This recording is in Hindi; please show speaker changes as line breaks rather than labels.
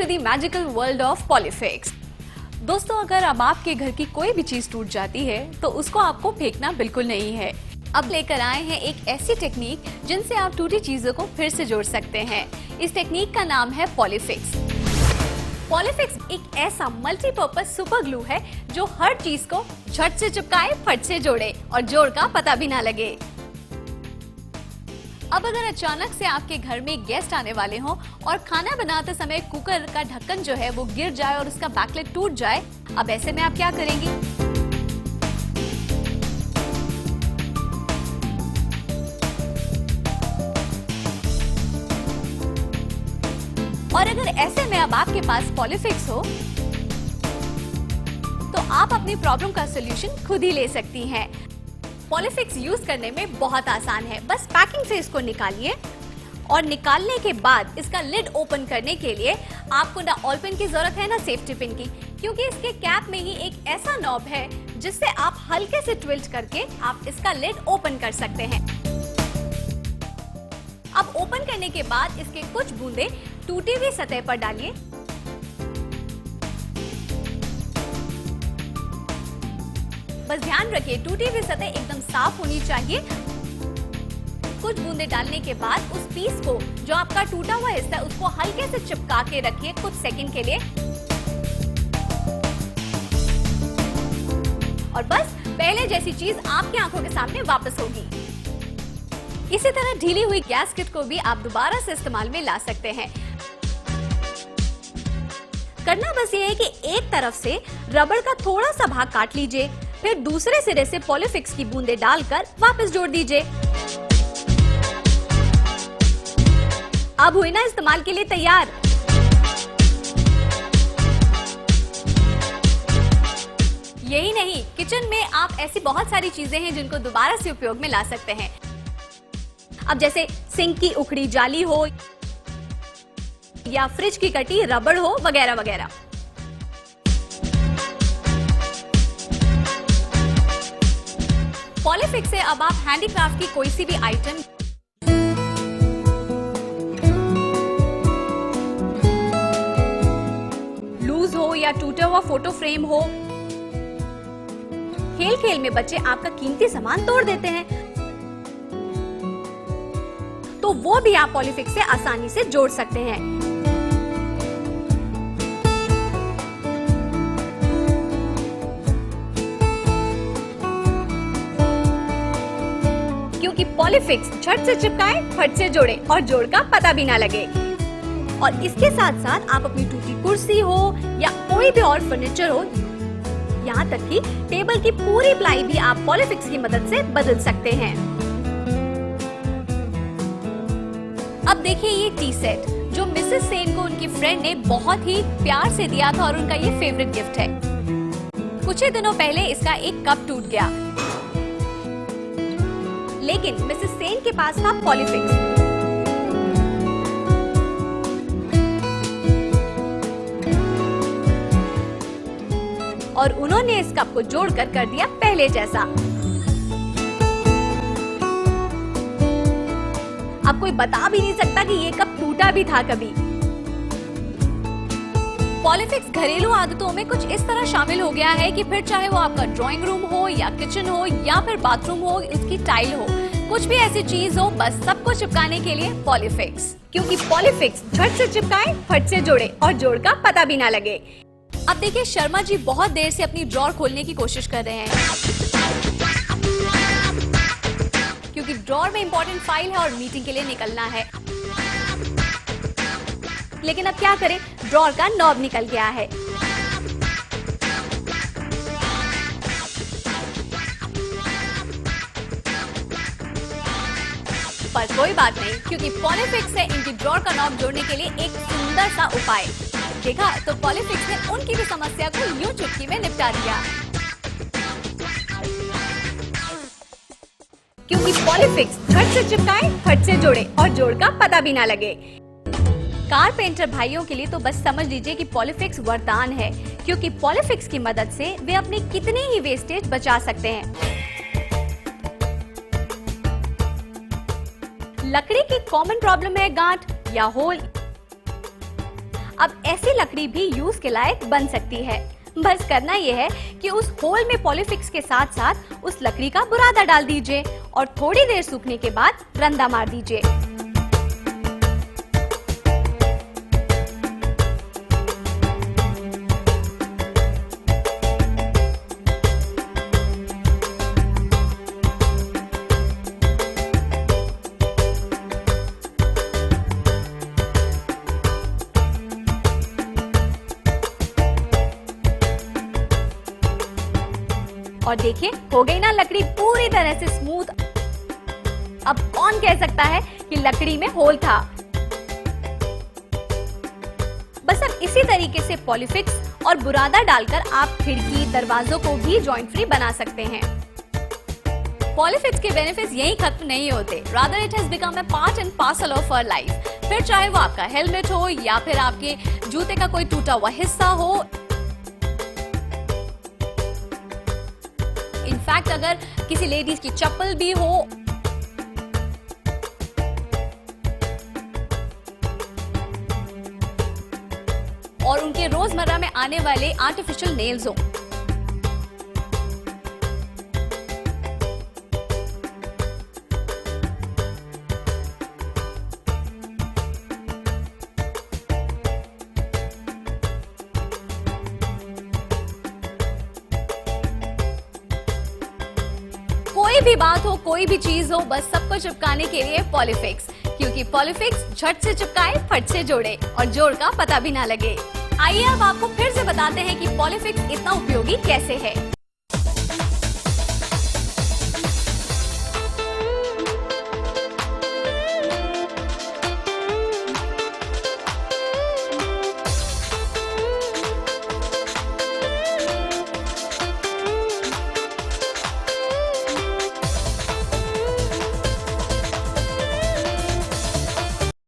to the magical world of Polyfix। दोस्तों, अगर अब आपके घर की कोई भी चीज टूट जाती है तो उसको आपको फेंकना बिल्कुल नहीं है। अब लेकर आए हैं एक ऐसी टेक्निक जिनसे आप टूटी चीजों को फिर से जोड़ सकते हैं। इस टेक्निक का नाम है पॉलीफिक्स। पॉलीफिक्स एक ऐसा मल्टीपर्पज सुपर ग्लू है जो हर चीज को झट से चिपकाए, फट से जोड़े और जोड़ का पता भी ना लगे। अब अगर अचानक से आपके घर में गेस्ट आने वाले हों और खाना बनाते समय कुकर का ढक्कन जो है वो गिर जाए और उसका बैकलेट टूट जाए, अब ऐसे में आप क्या करेंगी? और अगर ऐसे में अब आपके पास पॉलीफिक्स हो तो आप अपनी प्रॉब्लम का सॉल्यूशन खुद ही ले सकती हैं। पॉलीफिक्स यूज करने में बहुत आसान है। बस पैकिंग से इसको निकालिए और निकालने के बाद इसका लिड ओपन करने के लिए आपको ना ऑल पिन की जरूरत है ना सेफ्टी पिन की, क्योंकि इसके कैप में ही एक ऐसा नॉब है जिससे आप हल्के से ट्विल्ट करके आप इसका लिड ओपन कर सकते हैं। अब ओपन करने के बाद इसके कुछ बूंदे टूटी हुई सतह पर डालिए। बस ध्यान रखिए टूटी हुई सतह एकदम साफ होनी चाहिए। कुछ बूंदे डालने के बाद उस पीस को, जो आपका टूटा हुआ हिस्सा है, उसको हल्के से चिपका के रखिए कुछ सेकंड के लिए। और बस पहले जैसी चीज आपकी आंखों के सामने वापस होगी। इसी तरह ढीली हुई गैस्केट को भी आप दोबारा से इस्तेमाल में ला सकते हैं। करना बस ये है कि एक तरफ से रबड़ का थोड़ा सा भाग काट लीजिए, फिर दूसरे सिरे से पॉलीफिक्स की बूंदें डालकर वापस जोड़ दीजिए। अब हुई ना इस्तेमाल के लिए तैयार। यही नहीं, किचन में आप ऐसी बहुत सारी चीजें हैं जिनको दोबारा से उपयोग में ला सकते हैं। अब जैसे सिंक की उखड़ी जाली हो या फ्रिज की कटी रबड़ हो, वगैरह वगैरह। पॉलीफिक्स से अब आप हैंडीक्राफ्ट की कोई सी भी आइटम, लूज हो या टूटा हुआ फोटो फ्रेम हो, खेल खेल में बच्चे आपका कीमती सामान तोड़ देते हैं, तो वो भी आप पॉलीफिक्स से आसानी से जोड़ सकते हैं। क्योंकि पॉलीफिक्स झट से चिपकाए, फट से जोड़े और जोड़ का पता भी ना लगे। और इसके साथ साथ आप अपनी टूटी कुर्सी हो या कोई भी और फर्नीचर हो, यहाँ तक कि टेबल की पूरी प्लाई भी आप पॉलीफिक्स की मदद से बदल सकते हैं। अब देखिए ये टी सेट जो मिसेस सेन को उनकी फ्रेंड ने बहुत ही प्यार से दिया था और उनका ये फेवरेट गिफ्ट है। कुछ ही दिनों पहले इसका एक कप टूट गया, लेकिन मिसेस सेन के पास था पॉलीफिक्स। और उन्होंने इस कप को जोड़कर कर दिया पहले जैसा। अब कोई बता भी नहीं सकता कि ये कप टूटा भी था कभी। पॉलीफिक्स घरेलू आदतों में कुछ इस तरह शामिल हो गया है कि फिर चाहे वो आपका ड्राइंग रूम हो या किचन हो या फिर बाथरूम हो, उसकी टाइल हो, कुछ भी ऐसी चीज हो, बस सबको चिपकाने के लिए पॉलीफिक्स। क्योंकि पॉलीफिक्स झट से चिपकाए, फट से जोड़े और जोड़ का पता भी ना लगे। अब देखिए शर्मा जी बहुत देर से अपनी ड्रॉर खोलने की कोशिश कर रहे हैं, क्योंकि ड्रॉर में इंपॉर्टेंट फाइल है और मीटिंग के लिए निकलना है। लेकिन अब क्या करें, ड्रॉर का नॉब निकल गया है। पर कोई बात नहीं, क्योंकि पॉलीफिक्स है इनकी ड्रॉर का नॉब जोड़ने के लिए एक सुंदर सा उपाय। देखा तो पॉलीफिक्स ने उनकी भी समस्या को यूं चुटकी में निपटा दिया। क्योंकि पॉलीफिक्स झट से चिपकाए, फट से जोड़े और जोड़ का पता भी ना लगे। कारपेंटर भाइयों के लिए तो बस समझ लीजिए कि पॉलीफिक्स वरदान है, क्योंकि पॉलीफिक्स की मदद से वे अपनी कितनी ही वेस्टेज बचा सकते हैं। लकड़ी की कॉमन प्रॉब्लम है गांठ या होल। अब ऐसी लकड़ी भी यूज के लायक बन सकती है। बस करना यह है कि उस होल में पॉलीफिक्स के साथ साथ उस लकड़ी का बुरादा डाल दीजिए और थोड़ी देर सूखने के बाद रंदा मार दीजिए। और देखिए, हो गई ना लकड़ी पूरी तरह से स्मूथ। अब कौन कह सकता है कि लकड़ी में होल था। बस अब इसी तरीके से पॉलीफिक्स और बुरादा डालकर आप खिड़की दरवाजों को भी जॉइंट फ्री बना सकते हैं। पॉलीफिक्स के बेनिफिट्स यही खत्म नहीं होते, rather it has become a part and parcel of our life. फिर चाहे वो आपका हेलमेट हो या फिर आपके जूते का कोई टूटा हुआ हिस्सा हो। इनफैक्ट अगर किसी लेडीज की चप्पल भी हो, और उनके रोजमर्रा में आने वाले आर्टिफिशियल नेल्स हो, कोई भी बात हो, कोई भी चीज हो, बस सबको चिपकाने के लिए पॉलीफिक्स, क्योंकि पॉलीफिक्स झट से चिपकाए, फट से जोड़े और जोड़ का पता भी ना लगे। आइए अब आपको फिर से बताते हैं कि पॉलीफिक्स इतना उपयोगी कैसे है।